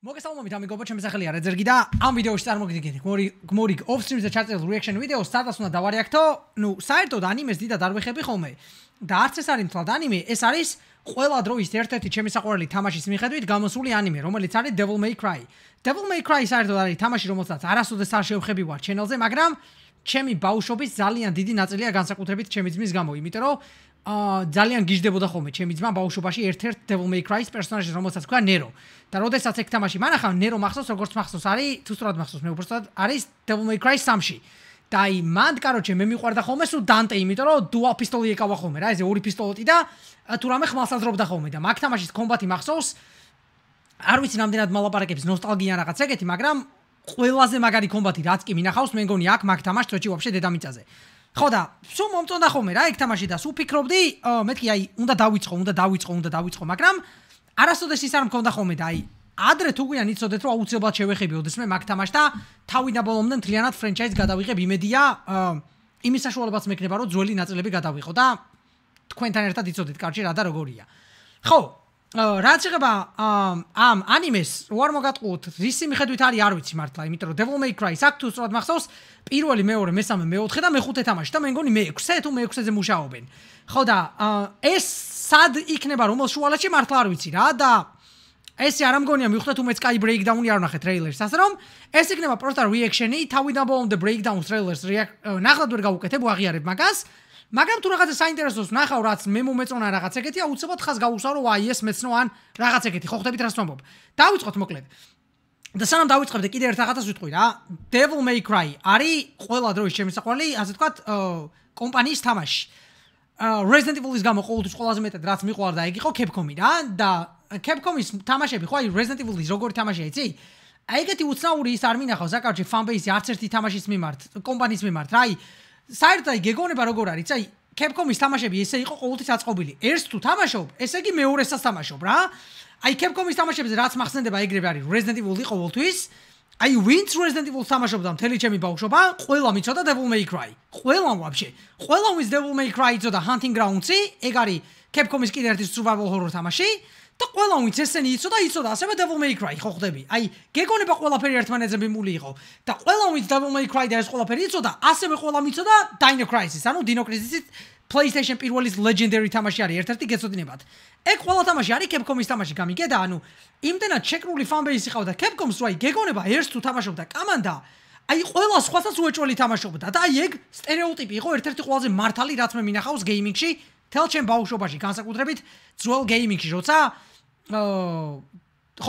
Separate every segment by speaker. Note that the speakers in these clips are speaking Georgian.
Speaker 1: მოგესალმებით ამიგოებო, ჩემი სახელია რეზერგი და ამ ვიდეოში წარმოგიდგენთ გმორი off-stream-ზე ჩაწერილ reaction ვიდეოს, სადაც უნდა დავარეაქტო, საერთოდ ანიმეს დიდად არ ვეხები ხოლმე და არც ეს არის მთლად ანიმე, ეს არის ყველა დროის ერთ-ერთი ჩემი საყვარელი თამაშის მიხედვით გამოსული ანიმე, რომელიც არის Devil May Cry. Devil May Cry საერთოდ არის თამაში, რომელსაც არასოდეს არ შევხები ვარ channel-ზე, მაგრამ ჩემი ბავშვობის ძალიან დიდი ნაწილია განსაკუთრებით ჩემი ძმის გამო, იმიტომ რომ ძალიან გიждდებოდა ხოლმე ჩემი ძმა ბავშვობაში ერთ-ერთ Devil May Cry-ის პერსონაჟი, რომელსაც ქვია ნერო. და როდესაც ეგ თამაში მანახავ, ნერო მახსოვს, როგორც მახსოვს არის, თუ სწორად მახსოვს, მე უბრალოდ არის Devil May Cry 3-ში. და აი მანდ, კაროჩე, მე მიყვარდა ხოლმე სულ დანტე, იმიტომ რომ dual pistol-ი ეკავა ხოლმე რა, ესე ორი პისტოლეტი და თუ რამე ხმალს აძრობდა ხოლმე და მაგ თამაშის კომბატი მახსოვს. არ ვიცი რამდენად მალაპარაკებს ნოსტალგია რაღაც ეგეთი, მაგრამ ყველაზე მაგარი კომბატი რაც კი მინახავს, მე მგონი აქ მაგ თამაშს თოჩი ვაფშე დედამიწაზე. ხო და სულ მომწონდა ხოლმე რა ეგ თამაში და სულ ფიქრობდი, მეთქი აი უნდა დავიწყო, მაგრამ არასოდეს ის არ მქონდა ხოლმე და აი ადრე თუ გვიან იცოდეთ რომ აუცილებლად შევეხები ოდესმე მაგ თამაშს და თავი დაბოლომდე მთლიანად ფრენჩაიზ გადავიღებ იმედია იმის საშუალებაც მექნება რომ ძველი ნაწილები გადავიღო და თქვენთან ერთად იცოდეთ კარჩი რა და როგორია. ხო რაც ეხება ამ ანიმეს უარ მოგატყუოთ რისი მიხედვით არის არ ვიცი მართლა, იმიტომ რომ Devil May Cry აქ თუ სწორად მახსოვს პირველი, მეორე, მესამე, მეოთხე და მეხუთე თამაში და მე მგონი მე-6 თუ მე-6-ზე მუშაობენ. ხო და ეს სად იქნება რომელ შუალედში მართლა არ ვიცი რა და ესე არ ამგონია მივხვდეთ უმეც კაი breakdown-ი არ ვნახეთ ტრეილერს, ასე რომ ეს იქნება პროსტა reaction-ი, თავიდან ბოლომდე breakdown ტრეილერს ნახად ვერ გავუკეთებ, ვაღიარებ მაგას. მაგრამ თუ რაღაცა საინტერესოს ვნახავ, რაც მე მომეწონა რაღაც ეგეთი, აუცილებლად ხას გავუსვარ, რომ აი ეს მეცნო ან რაღაც ეგეთი, ხო ხვდებით რას ვამბობ. დავიწყოთ მოკლედ. და სანამ დავიწყებდე კიდე ერთ რაღაცას ვიტყვი რა. Devil May Cry არის ყველა დროის ჩემი საყვარელი, ასე ვთქვათ, კომპანიის თამაში. Resident Evil-ის გამო ყოველთვის ყველაზე მეტად რაც მიყვარდა ეგ იყო Capcom-ი რა და Capcom-ის თამაშები ხო აი Resident Evil-ის როგორი თამაშია იცი? აი ეგეთი უცნაური ის არ მინახავს, აკარჩი fan-base-ი არც ერთი თამაშის მიმართ, კომპანიის მიმართ რა აი საერთოდ აი გეგონება როგორ არის, აი Capcom-ის თამაშები ესე იყო ყოველთვის აწყობილი. ერთს თუ თამაშობ, ესე იგი მეორესაც თამაშობ რა. აი Capcom-ის თამაშებზე რაც მახსენდება ეგრევე არის Resident Evil-ი ყოველთვის. აი ვინც Resident Evil-ს თამაშობდა მთელი ჩემი ბავშვობა, ყველა მიცოდა Devil May Cry. ყველა ვაფშე. ყველა ვინც Devil May Cry იცოდა Hunting Grounds-ი, ეგ არის Capcom-ის კიდე ერთი survival horror თამაში. და ყველა ვინც ესენი იცოდა ასევე Devil May Cry, ხო ხვდები? აი გეგონება ყველაფერი ერთმანეთზე მიმული იყო და ყველა ვინც Devil May Cry და ეს ყველაფერი იცოდა, ასევე ყველა მიცოდა Dino Crisis, ანუ Dino Crisis-ის PlayStation პირველის legendary თამაში არის, ერთ-ერთი გეცოდინებათ. ეგ ყველა თამაში არის Capcom-ის თამაში, გამიგე და ანუ იმდენად შეკრული fan-base იყავდა Capcom-ს, რომ აი გეგონება ერთს თუ თამაშობდა კამანდა, აი ყველა სხვასაც უეჭველი თამაშობდა და აი ეგ სტერეოტიპი იყო ერთ-ერთი ყველაზე მართალი რაც მე მინახავს გეიმინგში, თელ ჩემ ბავშვობაში, განსაკუთრებით ძველ გეიმინგში, როცა ხო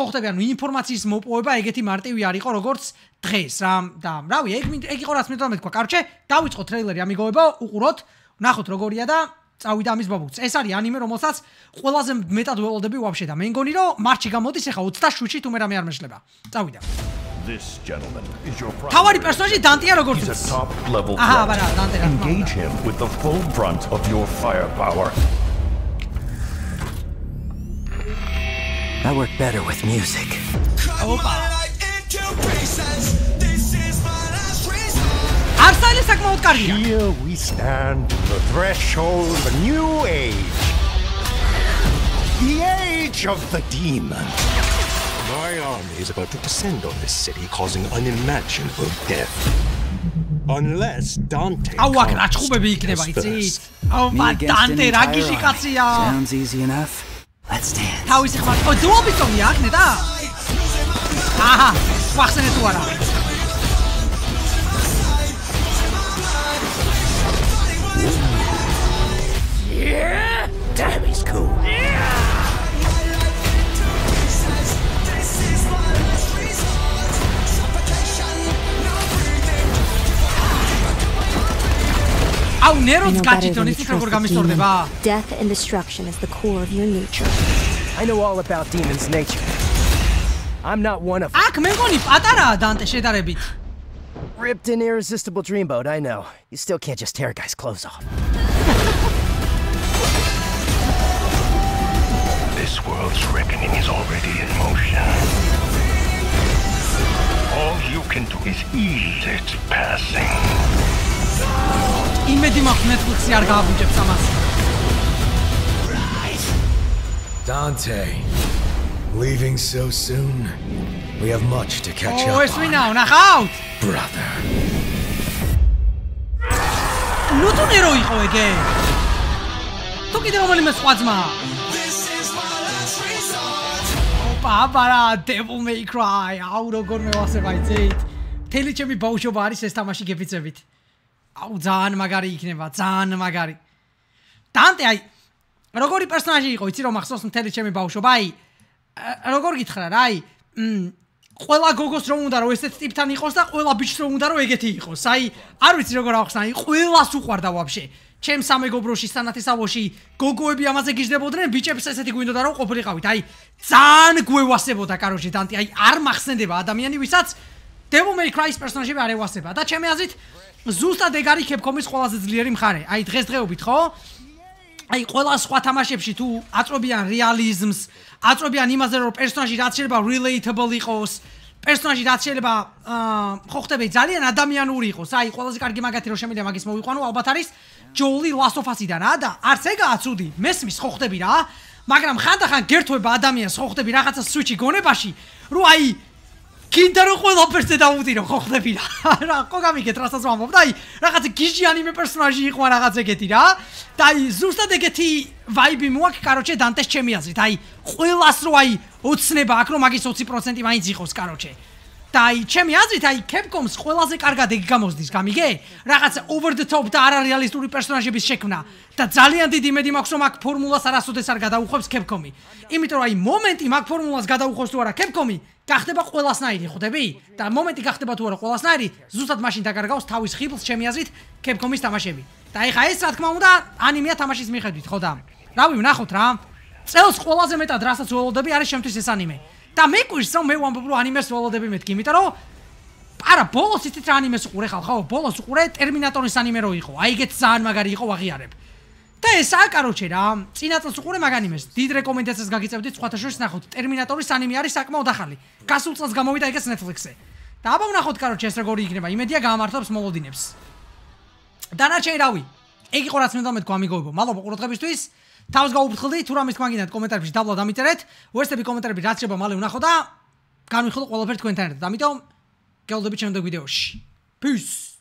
Speaker 1: ხვდები, ანუ ინფორმაციის მოპოვება ეგეთი მარტივი არ იყო როგორც დღეს რა და რავი, ეგ იყო რაც მინდოდა მეთქვა. კარჩე, დავიწყოთ ტრეილერი ამიგოებო, უყუროთ, ნახოთ როგორია და წავიდა ამის ბაბუქს. ეს არის ანიმე, რომელსაც ყველაზე მეტად ველოდები ვაფშე და მე მგონი რომ მარტში გამოდის ახლა 27-ში თუ მე რამე არ მეშლება. წავიდა.
Speaker 2: This gentleman is your
Speaker 1: თავარი პერსონაჟი დანტია როგორც
Speaker 2: He's a top level
Speaker 1: აჰა, ბარა, დანტე რა.
Speaker 2: Engage him with the full brunt of your firepower.
Speaker 3: I work better with music.
Speaker 1: Arsaile საკმაოდ კარგია.
Speaker 2: Here we stand on the threshold of a new age. The age of the demon.
Speaker 4: My army is about to descend on this city, causing unimaginable death. Unless Dante
Speaker 1: აუ აქ რა ჭუბები იქნება იცით? აუ დანტე რა გიჟი კაცია.
Speaker 3: Sounds easy enough. Let's dance.
Speaker 1: თავისი ხმა. ო დუალ-პისტოლი აქ ნე და? აჰა, ვახსენე თუ არა.
Speaker 3: Yeah, damn, he's cool. აუ ნეროც გაჭიტონ ის როგორ გამისტორდება?
Speaker 5: Death and destruction is the core of your nature.
Speaker 6: I know all about demons' nature. I'm not one of them.
Speaker 1: აქ მე მგონი პატარაა დანტე შედარებით.
Speaker 6: Ripped and irresistible dreamboat, I know. You still can't just tear a guy's clothes off.
Speaker 2: This world's reckoning is already in motion. All you can do is ease its passing.
Speaker 1: იმედი მაქვს Netflix-ი არ გააბუჯებს ამას.
Speaker 7: Dante, Leaving so soon? We have much to catch up
Speaker 1: ეს
Speaker 7: on.
Speaker 1: ვინაო, ნახავთ?
Speaker 7: Brother.
Speaker 1: ნუ თუ ნერო იყო ეგე? თუ კიდე რომელიმე სხვა ძმა? ოპა, Devil May Cry, აუ როგორ მევასება იცით? თელი ჩემი ბავშვობა არის ეს თამაში გეფიცებით. აუ ძალიან მაგარი იქნება, ძალიან მაგარი. დანტე აი როგორი პერსონაჟი იყო, იცი რომ ახსოვს მთელი ჩემი ბავშვობა, აი როგორ გითხრა რა, აი ყველა გოგოს რომ უნდა რომ ესეთ ტიპთან იყოს და ყველა ბიჭს რომ უნდა რომ ეგეთი იყოს. აი არ ვიცი როგორ ავხსნა, აი ყველას უყვარდა ვაფშე. ჩემ სამეგობროში სანათესავოში გოგოები ამაზე გიждდებოდნენ, ბიჭებს ესეთი გვინდოდა რომ ყოფილიყავით. აი ძალიან გვევასებოდა კაროჩე დანტი, აი არ მახსენდება ადამიანი, ვისაც Devil May Cry-ის პერსონაჟები არ ევასება და ჩემი აზრით ზუსტად ეგ არის Capcom-ის ყველაზე ძლიერი მხარე. აი დღესდღეობით ხო? აი ყველა სხვა თამაშებში თუ აწვევიან რეალიზმს, აწვევიან იმაზე რომ პერსონაჟი რაც შეიძლება relatable იყოს, პერსონაჟი რაც შეიძლება ხო ხტები ძალიან ადამიანური იყოს. აი ყველაზე კარგი მაგათი რომ შემიძლია მაგის მოვიყვანო, ალბათ არის Joel Last of Us-იდან რა და არც ეგაა ცუდი. მესმის ხო ხტები რა, მაგრამ ხანდახან გერთვება ადამიანს ხო ხტები რაღაცა switch-ი გონებაში, რომ აი კიდე რო ყველაფერზე დაუდირო ხო ხდები რა ხო გამიგეთ რასაც ვამბობ და აი რაღაც გიჟი ანიმე პერსონაჟი იყო რაღაც ეგეთი რა და აი ზუსტად ეგეთი ვაიბი მოაქვს კაროჩე დანტეს ჩემი აზრით აი ყველას რო აი ოცნება აქ რომ მაგის 20% მაინც იყოს კაროჩე და აი ჩემი აზრით აი Capcom-ს ყველაზე კარგად ეგ გამოსდის გამიგე რაღაც over the top და არარეალისტური პერსონაჟების შექმნა და ძალიან დიდი იმედი მაქვს რომ აქ ფორმულას არასოდეს არ გადაუხვევს Capcom-ი იმიტომ რომ აი მომენტი მაგ ფორმულას გადაუხვევს თუ არა Capcom-ი გახდება ყველასნაირი ხვდები და მომენტი გახდება თუ არა ყველასნაირი ზუსტად მაშინ დაკარგავს თავის ხიბლს ჩემი აზრით Capcom-ის თამაშები და ეხა ეს რა თქმა უნდა ანიმეა თამაშის მიხედვით ხო და რავი ვნახოთ რა წელს ყველაზე მეტად რასაც ველოდები არის შემთთვის ეს ანიმე და მეკვირს რომ მე ვამბობ რომ ანიმეს ველოდები მეთქი იმიტომ რომ არა ბოლოს იცით რა ანიმეს უყურე ხალ ხო ბოლოს უყურე ტერმინატორის ანიმე რო იყო აი ეგეთ ძალიან მაგარი იყო ვაღიარებ და ესაა კაროჩე რა წინა წელს უყურე მაგ ანიმეს დიდ რეკომენდაციას გაგიწევდით სხვათა შორის ნახოთ ტერმინატორის ანიმე არის საკმაოდ ახალი გასულ წელს გამოვიდა ეგეც Netflix-ზე და აბა ვნახოთ კაროჩე ეს როგორი იქნება იმედია გაამართლებს მოლოდინებს დანარჩენი რავი ეგ იყო რაც მინდა მეთქვა ამიგოებო მადლობა ყურადღებისთვის თავს გაუფრთხილდი თუ რამის გაგინდათ კომენტარებში დაბლა დამიწერეთ ვერსები კომენტარები რაც შეიძლება მალე ვნახო და განვიხილო ყველაფერი თქვენთან ერთად ამიტომ გელოდებით შემდეგ ვიდეოში peace